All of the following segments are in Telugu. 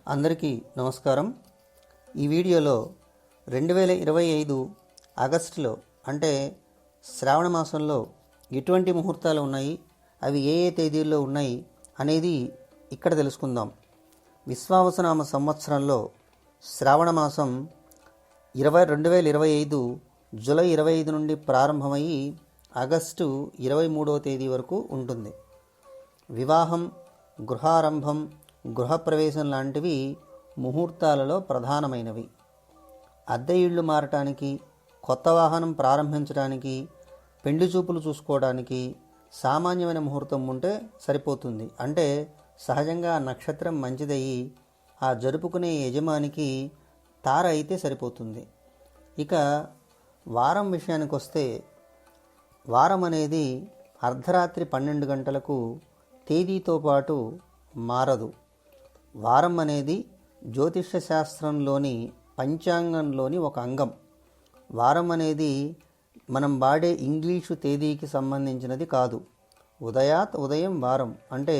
అందరికీ నమస్కారం. ఈ వీడియోలో 2025 ఆగస్టులో అంటే శ్రావణ మాసంలో ఎటువంటి ముహూర్తాలు ఉన్నాయి, అవి ఏ ఏ తేదీల్లో ఉన్నాయి అనేది ఇక్కడ తెలుసుకుందాం. విశ్వావసునామ సంవత్సరంలో శ్రావణ మాసం 2025 జూలై 25 నుండి ప్రారంభమయ్యి ఆగస్టు 23వ తేదీ వరకు ఉంటుంది. వివాహం, గృహారంభం, గృహప్రవేశం లాంటివి ముహూర్తాలలో ప్రధానమైనవి. అద్దె ఇళ్ళు మారటానికి, కొత్త వాహనం ప్రారంభించడానికి, పెండ్లి చూపులు చూసుకోవడానికి సామాన్యమైన ముహూర్తం ఉంటే సరిపోతుంది. అంటే సహజంగా నక్షత్రం మంచిదయ్యి ఆ జరుపుకునే యజమానికి తార అయితే సరిపోతుంది. ఇక వారం విషయానికి వస్తే, వారం అనేది అర్ధరాత్రి 12 గంటలకు తేదీతో పాటు మారదు. వారం అనేది జ్యోతిష శాస్త్రంలోని పంచాంగంలోని ఒక అంగం. వారం అనేది మనం వాడే ఇంగ్లీషు తేదీకి సంబంధించినది కాదు. ఉదయం వారం అంటే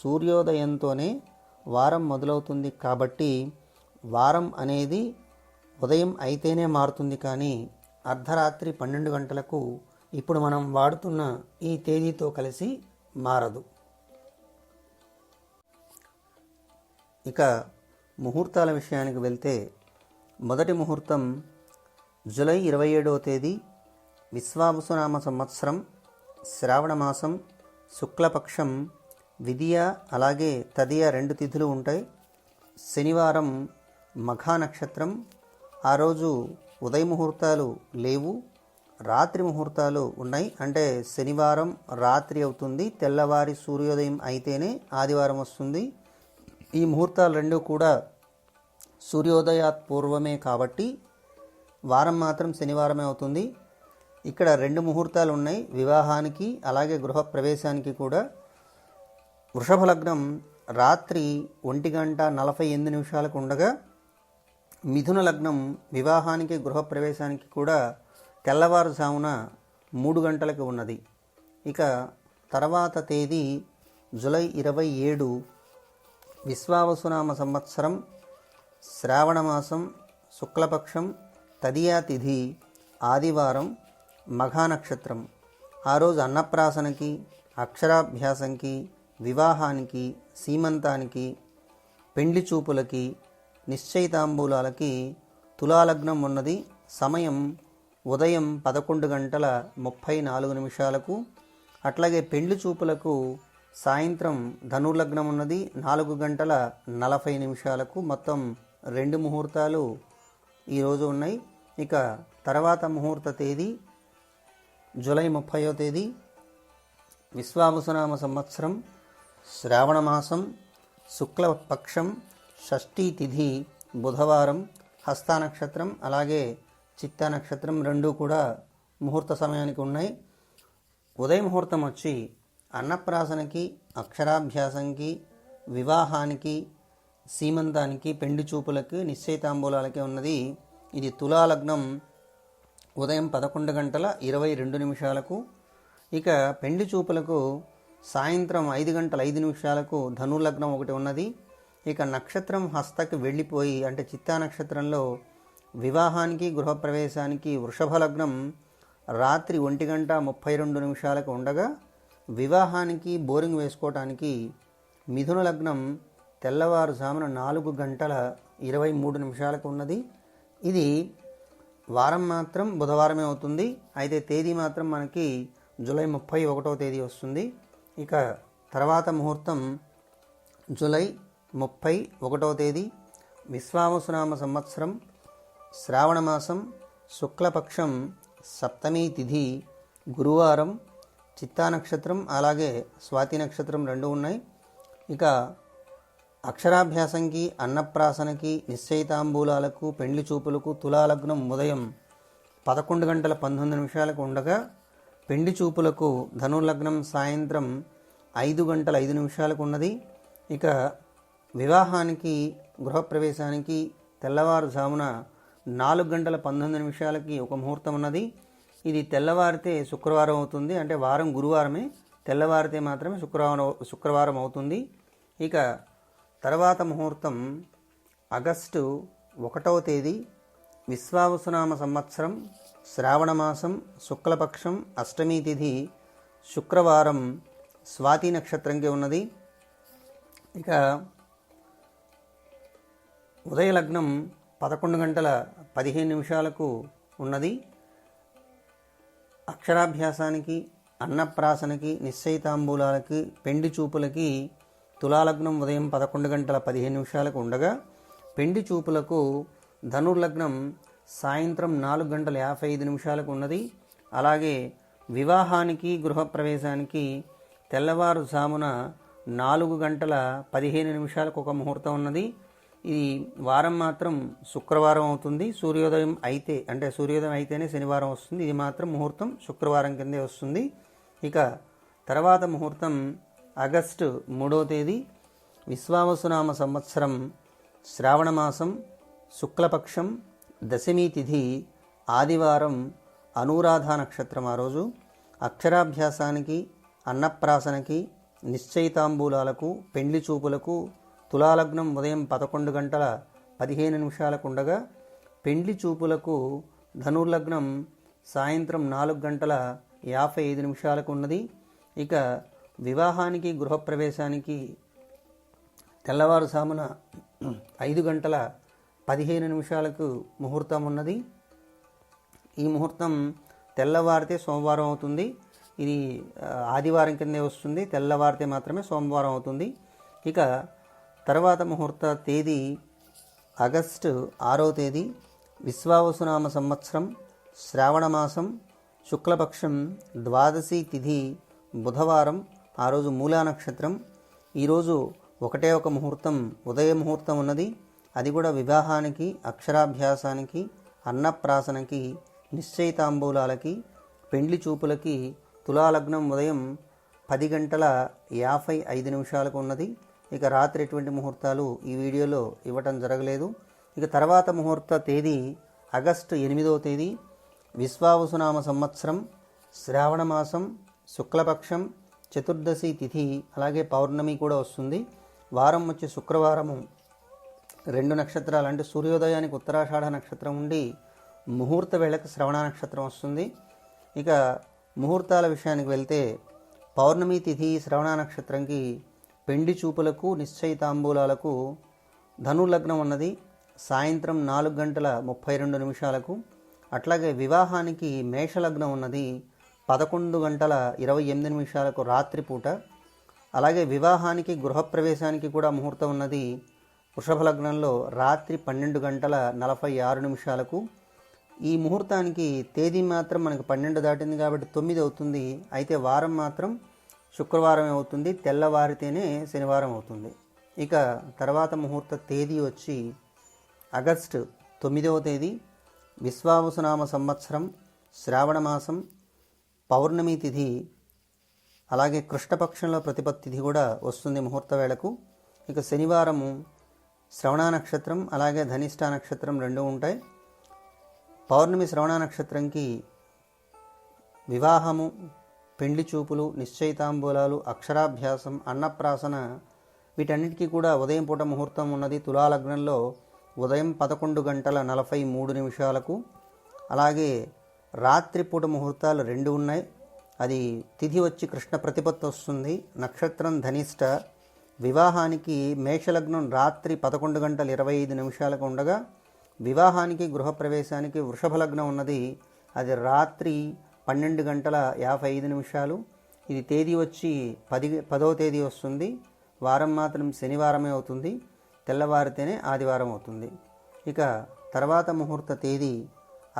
సూర్యోదయంతోనే వారం మొదలవుతుంది. కాబట్టి వారం అనేది ఉదయం అయితేనే మారుతుంది, కానీ అర్ధరాత్రి 12 గంటలకు ఇప్పుడు మనం వాడుతున్న ఈ తేదీతో కలిసి మారదు. ఇక ముహూర్తాల విషయానికి వెళ్తే, మొదటి ముహూర్తం జూలై 27వ తేదీ, విశ్వావసునామ సంవత్సరం, శ్రావణ మాసం, శుక్లపక్షం, విదియ అలాగే తదియ 2 తిథులు ఉంటాయి. శనివారం మఘా నక్షత్రం. ఆ రోజు ఉదయ ముహూర్తాలు లేవు, రాత్రి ముహూర్తాలు ఉన్నాయి. అంటే శనివారం రాత్రి అవుతుంది, తెల్లవారి సూర్యోదయం అయితేనే ఆదివారం వస్తుంది. ఈ ముహూర్తాలు రెండు కూడా సూర్యోదయాత్ పూర్వమే కాబట్టి వారం మాత్రం శనివారమే అవుతుంది. ఇక్కడ 2 ముహూర్తాలు ఉన్నాయి, వివాహానికి అలాగే గృహప్రవేశానికి కూడా. వృషభ లగ్నం రాత్రి 1:48 ఉండగా, మిథున లగ్నం వివాహానికి గృహప్రవేశానికి కూడా తెల్లవారుజామున 3 గంటలకు ఉన్నది. ఇక తర్వాత తేదీ జూలై 27, విశ్వావసునామ సంవత్సరం, శ్రావణ మాసం, శుక్లపక్షం, తదియా తిథి, ఆదివారం, మఘా నక్షత్రం. ఆ రోజు అన్నప్రాసనకి, అక్షరాభ్యాసంకి, వివాహానికి, సీమంతానికి, పెండ్లి చూపులకి, నిశ్చయితాంబూలాలకి తులాలగ్నం ఉన్నది. సమయం ఉదయం 11:34. అట్లాగే పెండ్లి చూపులకు సాయంత్రం ధనుర్లగ్నం ఉన్నది 4:40. మొత్తం 2 ముహూర్తాలు ఈరోజు ఉన్నాయి. ఇక తర్వాత ముహూర్త తేదీ జూలై 30వ తేదీ, విశ్వావసునామ సంవత్సరం, శ్రావణ మాసం, శుక్లపక్షం, షష్ఠీ తిథి, బుధవారం, హస్త నక్షత్రం అలాగే చిత్తా నక్షత్రం 2 కూడా ముహూర్త సమయానికి ఉన్నాయి. ఉదయ ముహూర్తం వచ్చి అన్నప్రాసనకి, అక్షరాభ్యాసంకి, వివాహానికి, సీమంతానికి, పెండి చూపులకి, నిశ్చయితాంబూలాలకి ఉన్నది. ఇది తులాలగ్నం ఉదయం 11:22. ఇక పెండి చూపులకు సాయంత్రం 5:05 ధనుర్లగ్నం ఒకటి ఉన్నది. ఇక నక్షత్రం హస్తకి వెళ్ళిపోయి అంటే చిత్తా నక్షత్రంలో వివాహానికి, గృహప్రవేశానికి వృషభ లగ్నం రాత్రి 1:32 ఉండగా, వివాహానికి బోరింగ్ వేసుకోవటానికి మిథున లగ్నం తెల్లవారుజామున 4:23 ఉన్నది. ఇది వారం మాత్రం బుధవారమే అవుతుంది. అయితే తేదీ మాత్రం మనకి జూలై 31వ తేదీ వస్తుంది. ఇక తర్వాత ముహూర్తం జూలై 31వ తేదీ, విశ్వావసునామ సంవత్సరం, శ్రావణ మాసం, శుక్లపక్షం, సప్తమి తిథి, గురువారం, చిత్తా నక్షత్రం అలాగే స్వాతి నక్షత్రం 2 ఉన్నాయి. ఇక అక్షరాభ్యాసంకి, అన్నప్రాసనకి, నిశ్చయితాంబూలాలకు, పెండ్లి చూపులకు తులాలగ్నం ఉదయం 11:19 ఉండగా, పెండి చూపులకు ధనుర్లగ్నం సాయంత్రం 5:05 ఉన్నది. ఇక వివాహానికి, గృహప్రవేశానికి తెల్లవారుజామున 4:19 ఒక ముహూర్తం ఉన్నది. ఇది తెల్లవారితే శుక్రవారం అవుతుంది. అంటే వారం గురువారమే, తెల్లవారితే మాత్రమే శుక్రవారం అవుతుంది. ఇక తర్వాత ముహూర్తం ఆగస్టు 1వ తేదీ విశ్వావసునామ సంవత్సరం శ్రావణమాసం శుక్లపక్షం అష్టమి తిథి శుక్రవారం స్వాతి నక్షత్రంకి ఉన్నది. ఇక ఉదయ లగ్నం 11:15 ఉన్నది. అక్షరాభ్యాసానికి, అన్నప్రాసనకి, నిశ్చయితాంబూలాలకి, పెండి చూపులకి తులాలగ్నం ఉదయం 11:15 ఉండగా పెండి చూపులకు ధనుర్లగ్నం సాయంత్రం 4:55 ఉన్నది. అలాగే వివాహానికి, గృహప్రవేశానికి తెల్లవారుజామున 4:15 ఒక ముహూర్తం ఉన్నది. ఇది వారం మాత్రం శుక్రవారం అవుతుంది. సూర్యోదయం అయితేనే శనివారం వస్తుంది. ఇది మాత్రం ముహూర్తం శుక్రవారం కిందే వస్తుంది. ఇక తర్వాత ముహూర్తం ఆగస్టు 3వ తేదీ విశ్వావసునామ సంవత్సరం శ్రావణమాసం శుక్లపక్షం దశమి తిథి ఆదివారం అనురాధ నక్షత్రం. ఆ రోజు అక్షరాభ్యాసానికి, అన్నప్రాసనకి, నిశ్చయితాంబూలాలకు, పెండ్లి చూపులకు తులాలగ్నం ఉదయం 11:15 ఉండగా పెండ్లి చూపులకు ధనుర్లగ్నం సాయంత్రం 4:55 ఉన్నది. ఇక వివాహానికి, గృహప్రవేశానికి తెల్లవారుజామున 5:15 ముహూర్తం ఉన్నది. ఈ ముహూర్తం తెల్లవారితే సోమవారం అవుతుంది. ఇది ఆదివారం కిందే వస్తుంది. తెల్లవారితే మాత్రమే సోమవారం అవుతుంది. ఇక తర్వాత ముహూర్త తేదీ ఆగస్టు 6వ తేదీ విశ్వావసునామ సంవత్సరం శ్రావణమాసం శుక్లపక్షం ద్వాదశి తిథి బుధవారం. ఆ రోజు మూలా నక్షత్రం. ఈరోజు ఒకటే ఒక ముహూర్తం ఉదయ ముహూర్తం ఉన్నది. అది కూడా వివాహానికి, అక్షరాభ్యాసానికి, అన్నప్రాసనకి, నిశ్చయితాంబూలాలకి, పెండ్లి చూపులకి తులాలగ్నం ఉదయం 10:55 ఉన్నది. ఇక రాత్రి ఎటువంటి ముహూర్తాలు ఈ వీడియోలో ఇవ్వటం జరగలేదు. ఇక తర్వాత ముహూర్త తేదీ ఆగస్టు 8వ తేదీ విశ్వావసునామ సంవత్సరం శ్రావణమాసం శుక్లపక్షం చతుర్దశి తిథి, అలాగే పౌర్ణమి కూడా వస్తుంది. వారం వచ్చి శుక్రవారము 2 నక్షత్రాలు అంటే సూర్యోదయానికి ఉత్తరాషాఢ నక్షత్రం ఉండి ముహూర్త వేళకు శ్రవణ నక్షత్రం వస్తుంది. ఇక ముహూర్తాల విషయానికి వెళ్తే పౌర్ణమి తిథి శ్రవణ నక్షత్రంకి పెండి చూపులకు, నిశ్చయితాంబూలాలకు ధనుర్లగ్నం ఉన్నది సాయంత్రం 4:32. అట్లాగే వివాహానికి మేషలగ్నం ఉన్నది 11:28 రాత్రిపూట. అలాగే వివాహానికి, గృహప్రవేశానికి కూడా ముహూర్తం ఉన్నది వృషభ లగ్నంలో రాత్రి 12:46. ఈ ముహూర్తానికి తేదీ మాత్రం మనకు 12 దాటింది కాబట్టి 9 అవుతుంది. అయితే వారం మాత్రం శుక్రవారం అవుతుంది. తెల్లవారితేనే శనివారం అవుతుంది. ఇక తర్వాత ముహూర్త తేదీ వచ్చి ఆగస్టు 9వ తేదీ విశ్వావసునామ సంవత్సరం శ్రావణమాసం పౌర్ణమి తిథి, అలాగే కృష్ణపక్షంలో ప్రతిపత్తి తిథి కూడా వస్తుంది ముహూర్త వేళకు. ఇక శనివారము శ్రవణ నక్షత్రం, అలాగే ధనిష్ట నక్షత్రం 2 ఉంటాయి. పౌర్ణమి శ్రవణ నక్షత్రంకి వివాహము, పెండ్లి చూపులు, నిశ్చయితాంబూలాలు, అక్షరాభ్యాసం, అన్నప్రాసన వీటన్నిటికీ కూడా ఉదయం పూట ముహూర్తం ఉన్నది తులాలగ్నంలో ఉదయం 11:43. అలాగే రాత్రిపూట ముహూర్తాలు 2 ఉన్నాయి. అది తిథి వచ్చి కృష్ణ ప్రతిపత్తి వస్తుంది, నక్షత్రం ధనిష్ట. వివాహానికి మేషలగ్నం రాత్రి 11:25 ఉండగా వివాహానికి, గృహప్రవేశానికి వృషభ లగ్నం ఉన్నది. అది రాత్రి 12:55. ఇది తేదీ వచ్చి 10వ తేదీ వస్తుంది. వారం మాత్రం శనివారమే అవుతుంది. తెల్లవారితేనే ఆదివారం అవుతుంది. ఇక తర్వాత ముహూర్త తేదీ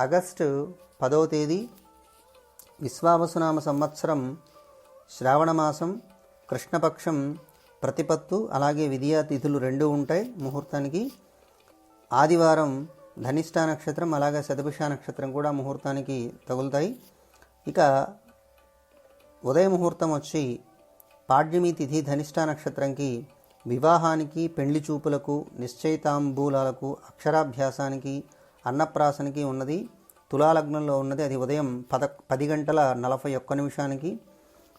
ఆగస్టు 10వ తేదీ విశ్వావసునామ సంవత్సరం శ్రావణమాసం కృష్ణపక్షం ప్రతిపత్తు, అలాగే విధియా తిథులు 2 ఉంటాయి ముహూర్తానికి. ఆదివారం ధనిష్ట నక్షత్రం, అలాగే శతభిష నక్షత్రం కూడా ముహూర్తానికి తగులుతాయి. ఇక ఉదయ ముహూర్తం వచ్చి పాడ్యమి తిథి ధనిష్ట నక్షత్రంకి వివాహానికి, పెండ్లి చూపులకు, నిశ్చయితాంబూలాలకు, అక్షరాభ్యాసానికి, అన్నప్రాసనకి ఉన్నది. తులాలగ్నంలో ఉన్నది. అది ఉదయం 10:41.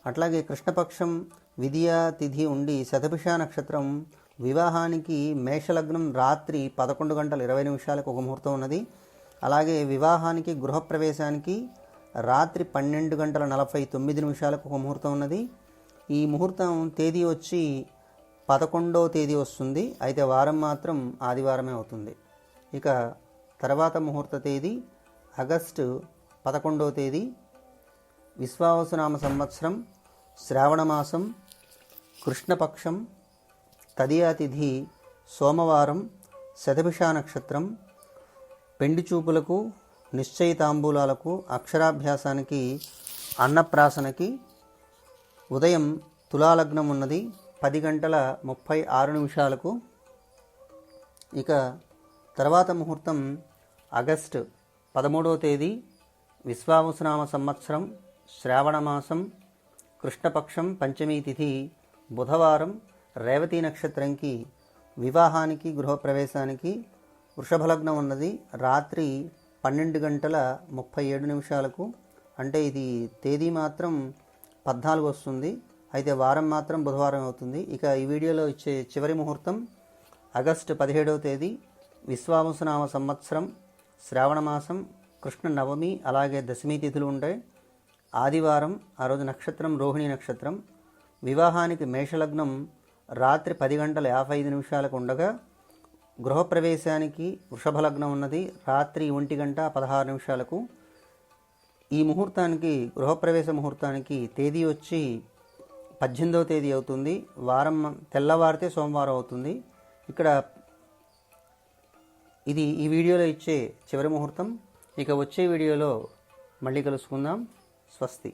అట్లాగే కృష్ణపక్షం విధియా తిథి ఉండి శతభిష నక్షత్రం వివాహానికి మేషలగ్నం రాత్రి 11:20 ఒక ముహూర్తం ఉన్నది. అలాగే వివాహానికి గృహప్రవేశానికి రాత్రి 12:49 ఒక ముహూర్తం ఉన్నది. ఈ ముహూర్తం తేదీ వచ్చి 11వ తేదీ వస్తుంది. అయితే వారం మాత్రం ఆదివారమే అవుతుంది. ఇక తర్వాత ముహూర్త తేదీ ఆగస్టు 11వ తేదీ, విశ్వావసునామ సంవత్సరం, శ్రావణమాసం, కృష్ణపక్షం, తదియా తిథి, సోమవారం, శతభిష నక్షత్రం. పెండి చూపులకు, నిశ్చయితాంబూలాలకు, అక్షరాభ్యాసానికి, అన్నప్రాసనకి ఉదయం తులాలగ్నం ఉన్నది 10:36. ఇక తర్వాత ముహూర్తం ఆగస్టు 13వ తేదీ, విశ్వావసునామ సంవత్సరం, శ్రావణమాసం, కృష్ణపక్షం, పంచమీ తిథి, బుధవారం, రేవతి నక్షత్రంకి వివాహానికి గృహప్రవేశానికి వృషభలగ్నం ఉన్నది రాత్రి 12:37. అంటే ఇది తేదీ మాత్రం 14 వస్తుంది. అయితే వారం మాత్రం బుధవారం అవుతుంది. ఇక ఈ వీడియోలో ఇచ్చే చివరి ముహూర్తం ఆగస్టు 17వ తేదీ, విశ్వావసునామ సంవత్సరం, శ్రావణమాసం, కృష్ణ నవమి, అలాగే దశమి తిథులు ఉంటాయి. ఆదివారం, ఆ రోజు నక్షత్రం రోహిణి నక్షత్రం. వివాహానికి మేషలగ్నం రాత్రి 10:55 ఉండగా గృహప్రవేశానికి వృషభలగ్నం ఉన్నది రాత్రి 1:16. ఈ ముహూర్తానికి, గృహప్రవేశ ముహూర్తానికి తేదీ వచ్చి 18వ తేదీ అవుతుంది. వారం తెల్లవారితే సోమవారం అవుతుంది. ఇక్కడ ఇది ఈ వీడియోలో ఇచ్చే చివరి ముహూర్తం. ఇక వచ్చే వీడియోలో మళ్ళీ కలుసుకుందాం. స్వస్తి.